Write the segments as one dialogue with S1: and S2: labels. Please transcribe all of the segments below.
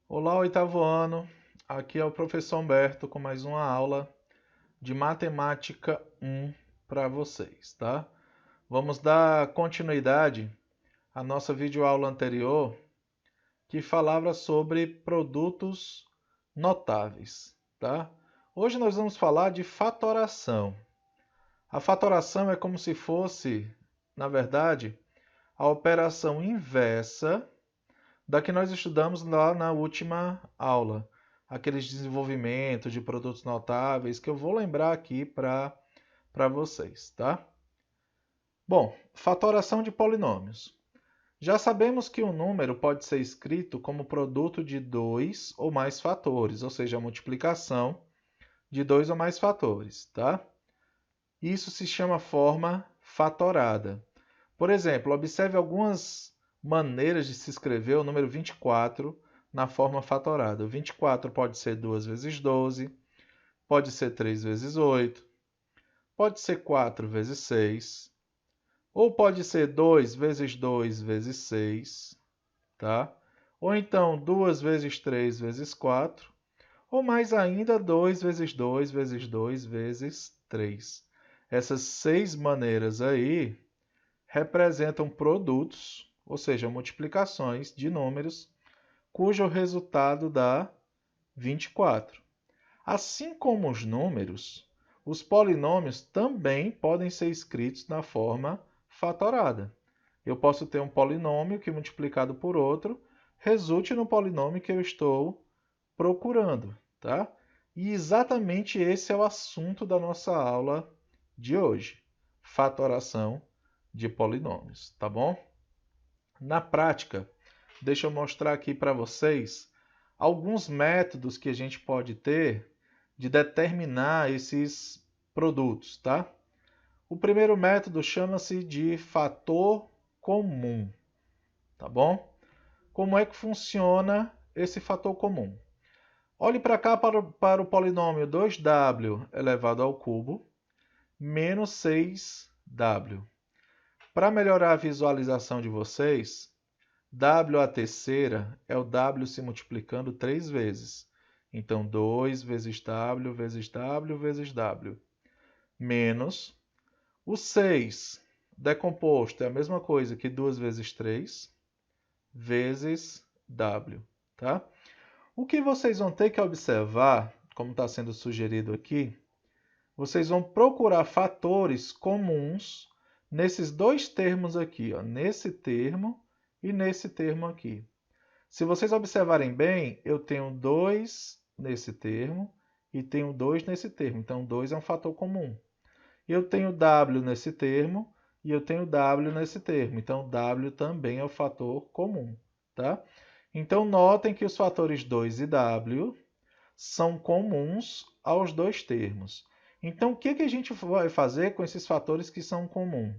S1: Olá, oitavo ano. Aqui é o professor Humberto com mais uma aula de Matemática 1 para vocês, tá? Vamos dar continuidade à nossa videoaula anterior, que falava sobre produtos notáveis, tá? Hoje nós vamos falar de fatoração. A fatoração é como se fosse, na verdade, a operação inversa da que nós estudamos lá na última aula, aqueles desenvolvimentos de produtos notáveis que eu vou lembrar aqui para vocês, tá? Bom, fatoração de polinômios. Já sabemos que um número pode ser escrito como produto de dois ou mais fatores, ou seja, a multiplicação de dois ou mais fatores, tá? Isso se chama forma fatorada. Por exemplo, observe algumas maneiras de se escrever o número 24 na forma fatorada. O 24 pode ser 2 vezes 12, pode ser 3 vezes 8, pode ser 4 vezes 6, ou pode ser 2 vezes 2 vezes 6, tá? Ou então 2 vezes 3 vezes 4, ou mais ainda 2 vezes 2 vezes 2 vezes 3. Essas 6 maneiras aí representam produtos, ou seja, multiplicações de números, cujo resultado dá 24. Assim como os números, os polinômios também podem ser escritos na forma fatorada. Eu posso ter um polinômio que multiplicado por outro resulte no polinômio que eu estou procurando, tá? E exatamente esse é o assunto da nossa aula de hoje: fatoração de polinômios, tá bom? Na prática, deixa eu mostrar aqui para vocês alguns métodos que a gente pode ter de determinar esses produtos, tá? O primeiro método chama-se de fator comum, tá bom? Como é que funciona esse fator comum? Olhe para cá para o polinômio 2w elevado ao cubo menos 6w. Para melhorar a visualização de vocês, w à terceira é o w se multiplicando 3 vezes. Então, 2 vezes w vezes w vezes w. Menos o 6 decomposto é a mesma coisa que 2 vezes 3 vezes w. Tá? O que vocês vão ter que observar, como está sendo sugerido aqui, vocês vão procurar fatores comuns nesses dois termos aqui, ó, nesse termo e nesse termo aqui. Se vocês observarem bem, eu tenho 2 nesse termo e tenho 2 nesse termo. Então, 2 é um fator comum. Eu tenho w nesse termo e eu tenho w nesse termo. Então, w também é o fator comum, tá? Então, notem que os fatores 2 e w são comuns aos dois termos. Então, o que a gente vai fazer com esses fatores que são comuns?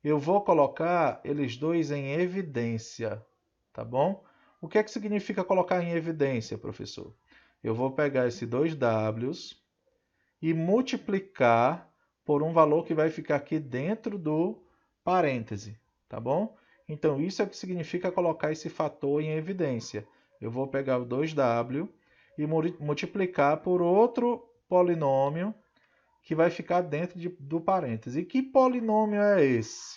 S1: Eu vou colocar eles dois em evidência, tá bom? O que significa colocar em evidência, professor? Eu vou pegar esses dois w's e multiplicar por um valor que vai ficar aqui dentro do parêntese, tá bom? Então, isso é o que significa colocar esse fator em evidência. Eu vou pegar o 2w e multiplicar por outro polinômio que vai ficar dentro do parêntese. E que polinômio é esse?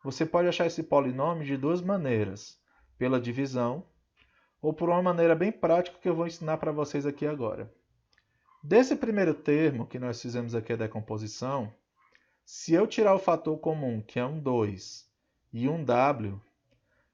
S1: Você pode achar esse polinômio de duas maneiras: pela divisão ou por uma maneira bem prática que eu vou ensinar para vocês aqui agora. Desse primeiro termo que nós fizemos aqui a decomposição, se eu tirar o fator comum, que é um 2, e um w,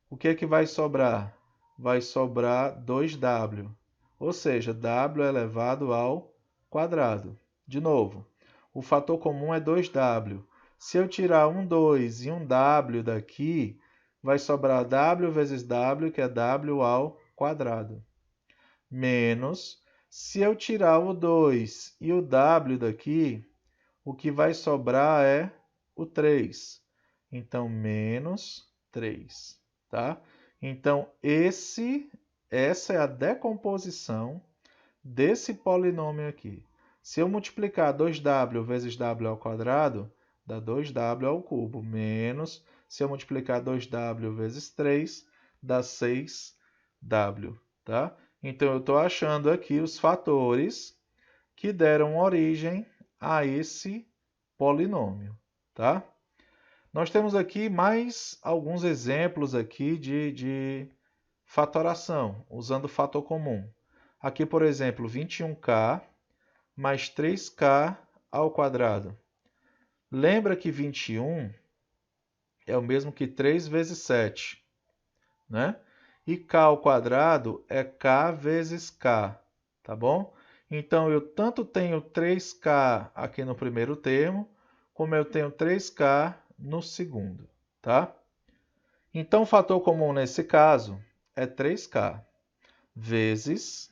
S1: o que é que vai sobrar? Vai sobrar 2w, ou seja, w elevado ao quadrado. De novo, o fator comum é 2w. Se eu tirar um 2 e um w daqui, vai sobrar w vezes w, que é w ao quadrado. Menos, se eu tirar o 2 e o w daqui, o que vai sobrar é o 3. Então, menos 3, tá? Então, essa é a decomposição desse polinômio aqui. Se eu multiplicar 2w vezes w ao quadrado, dá 2w ao cubo, menos, se eu multiplicar 2w vezes 3, dá 6w, tá? Então, eu estou achando aqui os fatores que deram origem a esse polinômio, tá? Nós temos aqui mais alguns exemplos aqui de fatoração, usando o fator comum. Aqui, por exemplo, 21k mais 3k ao quadrado. Lembra que 21 é o mesmo que 3 vezes 7, né? E k ao quadrado é k vezes k, tá bom? Então, eu tanto tenho 3k aqui no primeiro termo, como eu tenho 3k no segundo, tá? Então, o fator comum nesse caso é 3k vezes...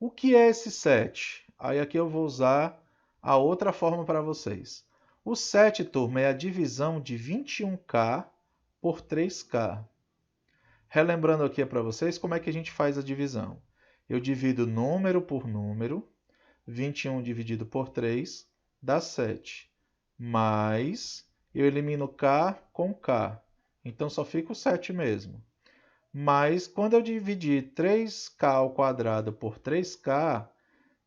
S1: O que é esse 7? Aí aqui eu vou usar a outra forma para vocês. O 7, turma, é a divisão de 21k por 3k. Relembrando aqui para vocês como é que a gente faz a divisão. Eu divido número por número, 21 dividido por 3 dá 7. Mais, eu elimino k com k, então só fica o 7 mesmo. Mas quando eu dividir 3k ao quadrado por 3k,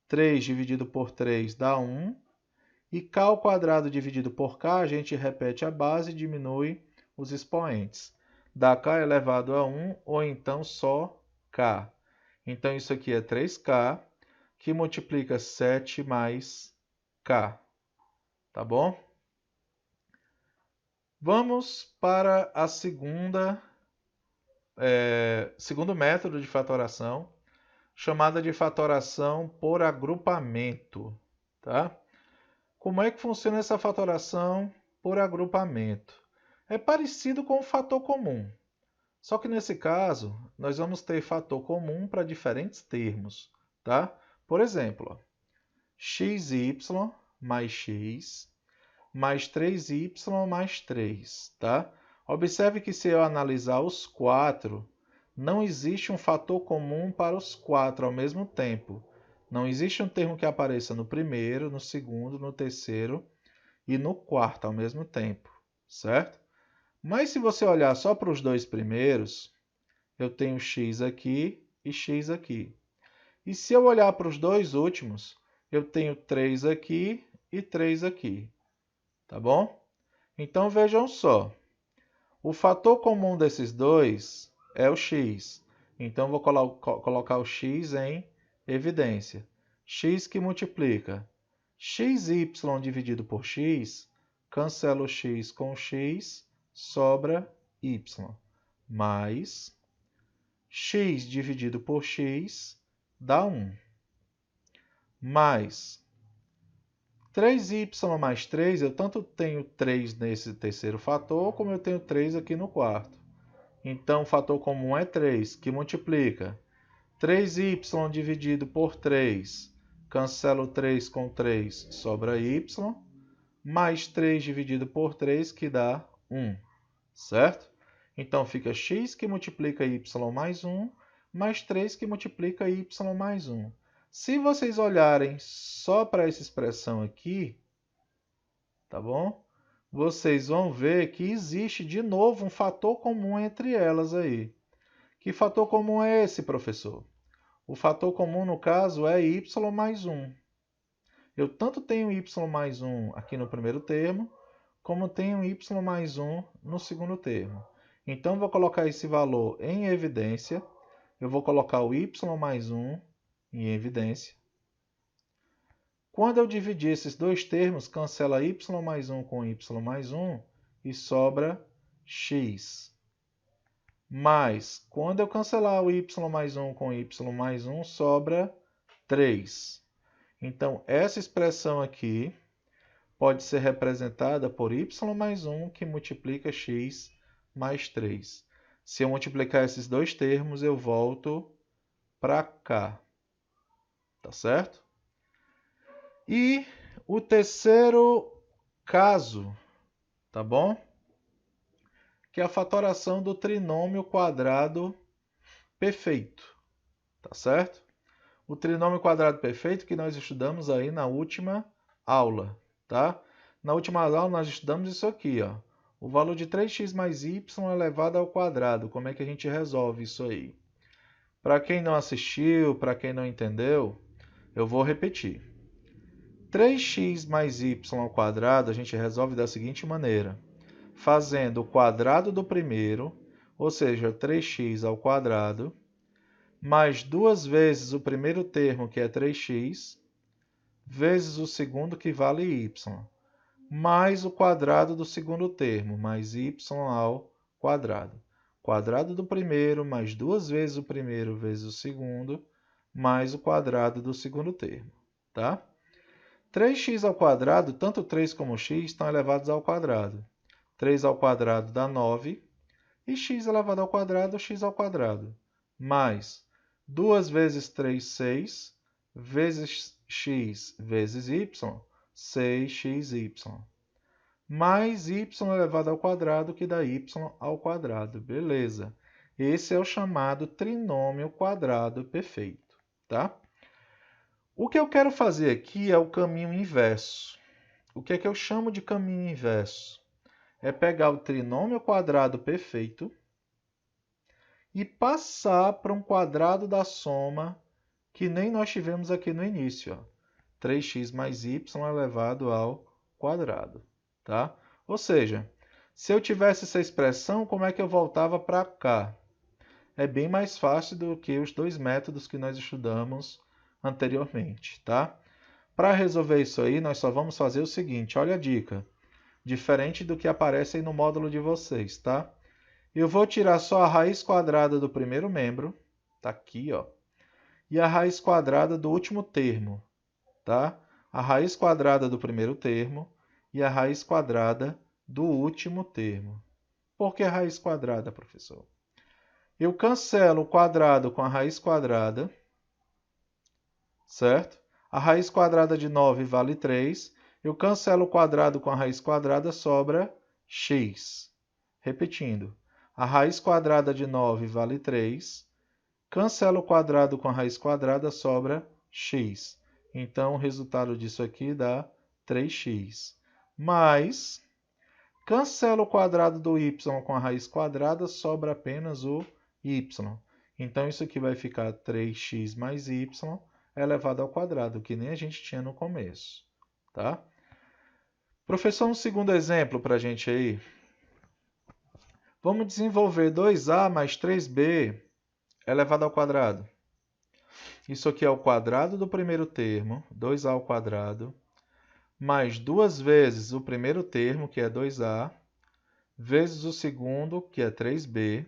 S1: 3 dividido por 3 dá 1, e k ao quadrado dividido por k, a gente repete a base e diminui os expoentes. Dá k elevado a 1, ou então só k. Então, isso aqui é 3k, que multiplica 7 mais k. Tá bom? Vamos para a segundo método de fatoração, chamada de fatoração por agrupamento. Tá? Como é que funciona essa fatoração por agrupamento? É parecido com o fator comum. Só que nesse caso, nós vamos ter fator comum para diferentes termos, tá? Por exemplo, ó, xy mais x mais 3y mais 3, tá? Observe que se eu analisar os 4, não existe um fator comum para os 4 ao mesmo tempo. Não existe um termo que apareça no primeiro, no segundo, no terceiro e no quarto ao mesmo tempo, certo? Mas se você olhar só para os dois primeiros, eu tenho x aqui e x aqui. E se eu olhar para os dois últimos, eu tenho 3 aqui e 3 aqui. Tá bom? Então vejam só. O fator comum desses dois é o x. Então vou colocar o x em evidência. X que multiplica xy dividido por x, cancela o x com o x, sobra y, mais x dividido por x dá 1, mais 3y mais 3, eu tanto tenho 3 nesse terceiro fator, como eu tenho 3 aqui no quarto. Então, o fator comum é 3, que multiplica 3y dividido por 3, cancela o 3 com 3, sobra y, mais 3 dividido por 3, que dá 1, certo? Então, fica x que multiplica y mais 1, mais 3 que multiplica y mais 1. Se vocês olharem só para essa expressão aqui, tá bom? Vocês vão ver que existe de novo um fator comum entre elas aí. Que fator comum é esse, professor? O fator comum, no caso, é y mais 1. Eu tanto tenho y mais 1 aqui no primeiro termo, como tenho y mais 1 no segundo termo. Então, vou colocar esse valor em evidência. Eu vou colocar o y mais 1 em evidência. Quando eu dividir esses dois termos, cancela y mais 1 com y mais 1 e sobra x. Mas, quando eu cancelar o y mais 1 com y mais 1, sobra 3. Então, essa expressão aqui pode ser representada por y mais 1, que multiplica x mais 3. Se eu multiplicar esses dois termos, eu volto para cá. Tá certo? E o terceiro caso, tá bom? Que é a fatoração do trinômio quadrado perfeito, tá certo? O trinômio quadrado perfeito que nós estudamos aí na última aula, tá? Na última aula nós estudamos isso aqui, ó. O valor de 3x mais y elevado ao quadrado. Como é que a gente resolve isso aí? Para quem não assistiu, para quem não entendeu, eu vou repetir. 3x mais y ao quadrado a gente resolve da seguinte maneira. Fazendo o quadrado do primeiro, ou seja, 3x ao quadrado, mais 2 vezes o primeiro termo, que é 3x, vezes o segundo, que vale y, mais o quadrado do segundo termo, mais y ao quadrado. Quadrado do primeiro, mais 2 vezes o primeiro, vezes o segundo, mais o quadrado do segundo termo, tá? 3x ao quadrado, tanto 3 como x, estão elevados ao quadrado. 3 ao quadrado dá 9, e x elevado ao quadrado, x ao quadrado. Mais 2 vezes 3, 6, vezes x vezes y, 6xy. Mais y elevado ao quadrado, que dá y ao quadrado. Beleza. Esse é o chamado trinômio quadrado perfeito, tá? O que eu quero fazer aqui é o caminho inverso. O que é que eu chamo de caminho inverso? É pegar o trinômio quadrado perfeito e passar para um quadrado da soma que nem nós tivemos aqui no início. Ó. 3x mais y elevado ao quadrado. Tá? Ou seja, se eu tivesse essa expressão, como é que eu voltava para cá? É bem mais fácil do que os dois métodos que nós estudamos anteriormente. Tá? Para resolver isso aí, nós só vamos fazer o seguinte, olha a dica. Diferente do que aparece aí no módulo de vocês, tá? Eu vou tirar só a raiz quadrada do primeiro membro, tá aqui, ó, e a raiz quadrada do último termo, tá? A raiz quadrada do primeiro termo e a raiz quadrada do último termo. Por que raiz quadrada, professor? Eu cancelo o quadrado com a raiz quadrada, certo? A raiz quadrada de 9 vale 3. Eu cancelo o quadrado com a raiz quadrada, sobra x. Repetindo, a raiz quadrada de 9 vale 3. Cancelo o quadrado com a raiz quadrada, sobra x. Então, o resultado disso aqui dá 3x. Mais, cancelo o quadrado do y com a raiz quadrada, sobra apenas o y. Então, isso aqui vai ficar 3x mais y elevado ao quadrado, que nem a gente tinha no começo. Tá? Professor, um segundo exemplo para a gente aí. Vamos desenvolver 2a mais 3b elevado ao quadrado. Isso aqui é o quadrado do primeiro termo, 2a ao quadrado, mais 2 vezes o primeiro termo, que é 2a, vezes o segundo, que é 3b,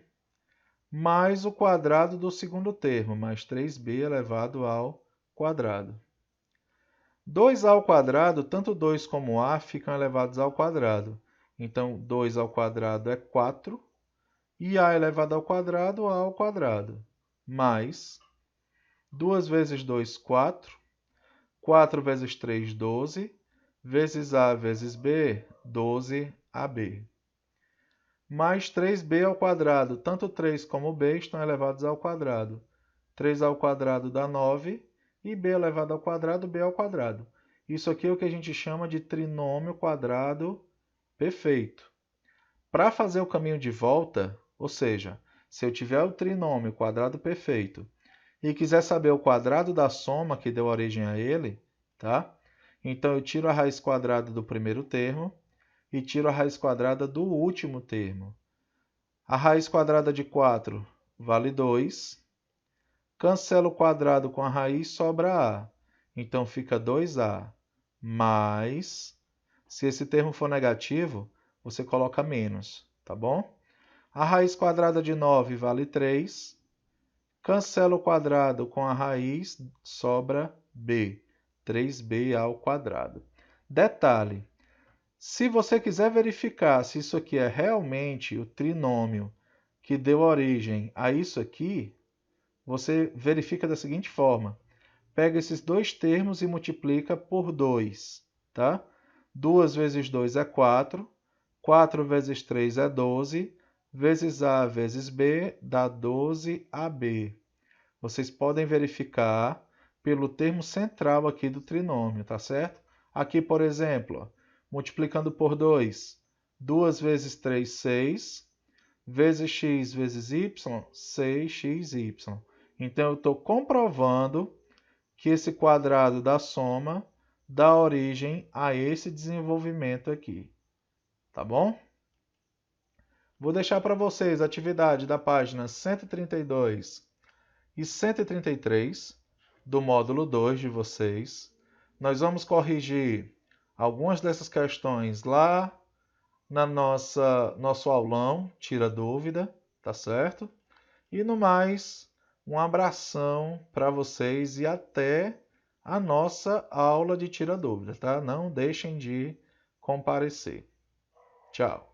S1: mais o quadrado do segundo termo, mais 3b elevado ao quadrado. 2a ao quadrado, tanto 2 como a ficam elevados ao quadrado. Então, 2 ao quadrado é 4, e a elevado ao quadrado, mais 2 vezes 2, 4, 4 vezes 3, 12, vezes a vezes b, 12ab. Mais 3b ao quadrado, tanto 3 como b estão elevados ao quadrado. 3 ao quadrado dá 9, e b elevado ao quadrado, b ao quadrado. Isso aqui é o que a gente chama de trinômio quadrado perfeito. Para fazer o caminho de volta, ou seja, se eu tiver o trinômio quadrado perfeito e quiser saber o quadrado da soma que deu origem a ele, tá? Então eu tiro a raiz quadrada do primeiro termo e tiro a raiz quadrada do último termo. A raiz quadrada de 4 vale 2. Cancelo o quadrado com a raiz, sobra a. Então fica 2a mais, se esse termo for negativo, você coloca menos, tá bom? A raiz quadrada de 9 vale 3. Cancelo o quadrado com a raiz, sobra b. 3b ao quadrado. Detalhe, se você quiser verificar se isso aqui é realmente o trinômio que deu origem a isso aqui, você verifica da seguinte forma. Pega esses dois termos e multiplica por 2. Tá? 2 vezes 2 é 4. 4 vezes 3 é 12. Vezes a vezes b dá 12ab. Vocês podem verificar pelo termo central aqui do trinômio, tá certo? Aqui, por exemplo, ó, multiplicando por 2. 2 vezes 3, 6. Vezes x vezes y, 6xy. Então, eu estou comprovando que esse quadrado da soma dá origem a esse desenvolvimento aqui. Tá bom? Vou deixar para vocês a atividade da página 132 e 133 do módulo 2 de vocês. Nós vamos corrigir algumas dessas questões lá na nosso aulão, tira dúvida, tá certo? E no mais, um abração para vocês e até a nossa aula de tira dúvida, tá? Não deixem de comparecer. Tchau.